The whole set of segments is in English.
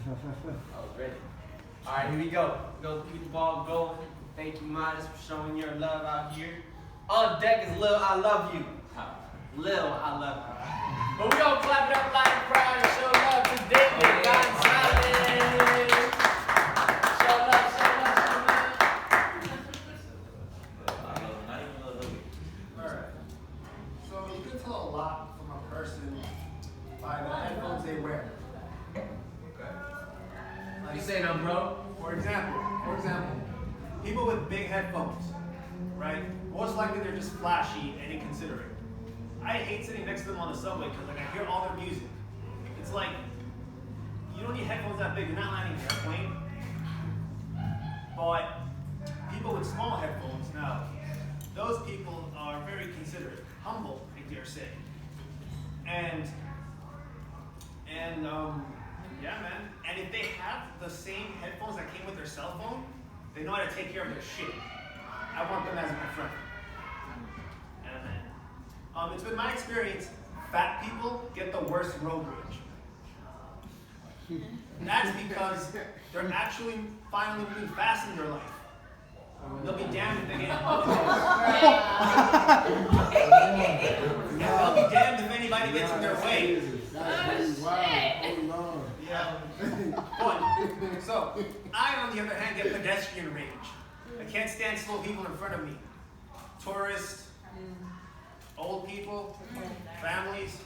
I was ready. All right, here we go. Go keep the ball going. Thank you, Midas, for showing your love out here. On deck is Lil, I love you. Lil, I love you. But we gonna clap it up like a crowd and show love to David Gonzalez. Show love, show love, show love. Alright. So you can tell a lot from a person by the headphones they wear. You say them, bro? For example, people with big headphones, right? Most likely they're just flashy and inconsiderate. I hate sitting next to them on the subway because like I hear all their music. It's like you don't need headphones that big. You're not landing an airplane. But people with small headphones, now, those people are very considerate, humble, I dare say. And yeah, man. And if they have the same headphones that came with their cell phone, they know how to take care of their shit. I want them as my friend. Yeah, man. It's been my experience, fat people get the worst road rage. That's because they're actually finally moving fast in their life. They'll be damned if they get They'll be damned if anybody gets in their way. Yeah. One. So, I, on the other hand, get pedestrian rage. I can't stand slow people in front of me. Tourists, old people, families.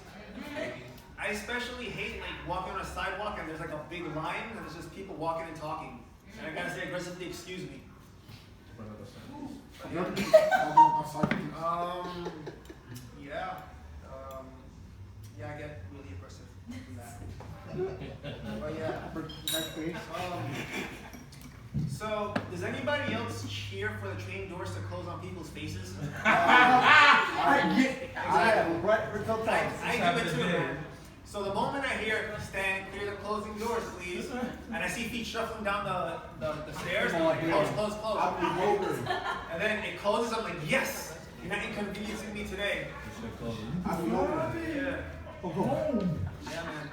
I especially hate like walking on a sidewalk and there's like a big line and there's just people walking and talking. And I gotta say aggressively, excuse me. Yeah, I get really aggressive from that. But yeah. So, does anybody else cheer for the train doors to close on people's faces? I do it too, man. So the moment I hear, stand clear the closing doors, please, and I see feet shuffling down the stairs, I'm like, close. And then it closes, I'm like, yes! You're not inconveniencing me today. Yeah. Yeah, man.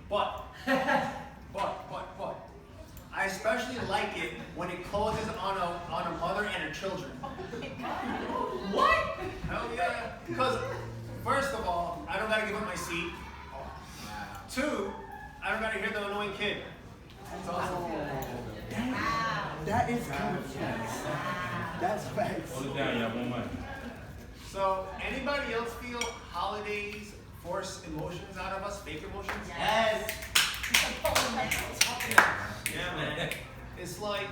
But I especially like it when it closes on a mother and her children. What? Hell yeah. Because first of all, I don't gotta give up my seat. Two, I don't gotta hear the annoying kid. That's awesome. That is kind of facts. That's facts. Hold it down, yeah, one mic. So, anybody else feel holidays force emotions out of us, fake emotions? Yes. Yeah, man. It's like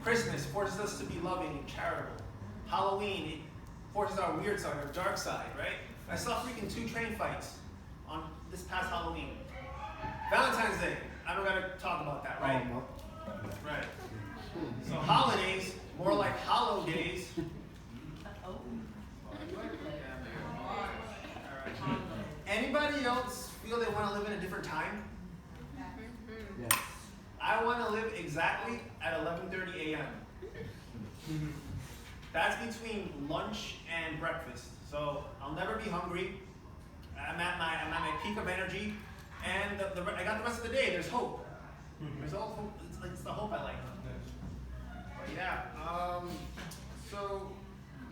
Christmas forces us to be loving and charitable. Halloween, it forces our weird side, our dark side, right? I saw freaking 2 train fights on this past Halloween. Valentine's Day, I don't gotta talk about that, right? Right. So holidays, more like hollow days. Anybody else feel they want to live in a different time? Yes. I want to live exactly at 11:30 a.m. That's between lunch and breakfast. So I'll never be hungry. I'm at my peak of energy, and I got the rest of the day. There's hope. There's all hope. It's the hope I like. But yeah. So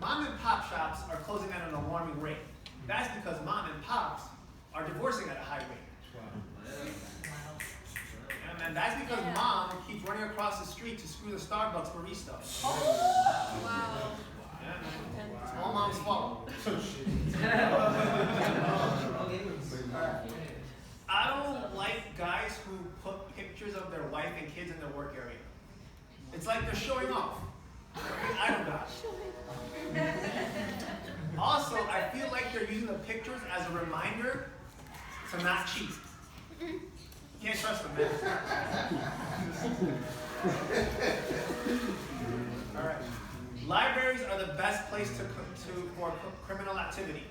mom and pop shops are closing at an alarming rate. That's because mom and pops are divorcing at a high rate. And then that's because mom keeps running across the street to screw the Starbucks barista. Oh, wow. Yeah, man. It's all mom's fault. I don't like guys who put pictures of their wife and kids in their work area. It's like they're showing off. I don't got it. Also, I feel like they're using the pictures as a reminder to not cheat. Can't trust them, man. All right. Libraries are the best place for criminal activity.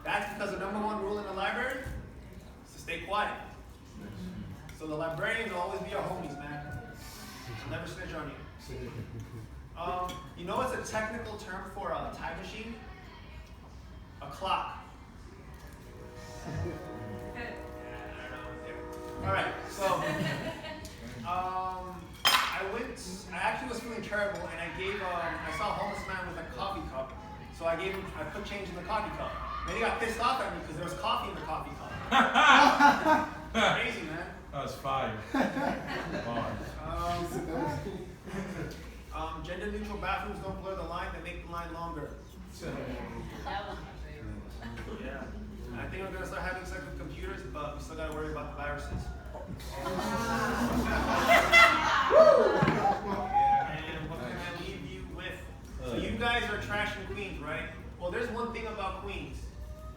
That's because the number 1 rule in the library is to stay quiet. So the librarians will always be your homies, man. They'll never snitch on you. You know what's a technical term for a time machine? A clock. I put change in the coffee cup. Then he got pissed off at me because there was coffee in the coffee cup. Crazy, man. That was fire. Gender neutral bathrooms don't blur the line, they make the line longer. Yeah. I think we're gonna start having sex with computers, but we still gotta worry about the viruses. And what can I leave you with? So you guys are trash in Queens, right? Well, there's one thing about Queens.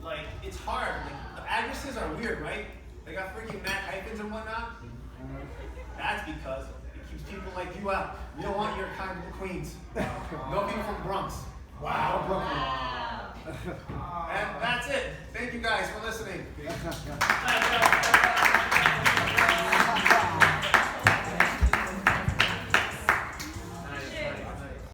Like, it's hard. Like, the addresses are weird, right? They got freaking mad hyphens and whatnot. That's because it keeps people like you out. You don't want your kind of Queens. No people from Bronx. Wow. And that's it. Thank you guys for listening.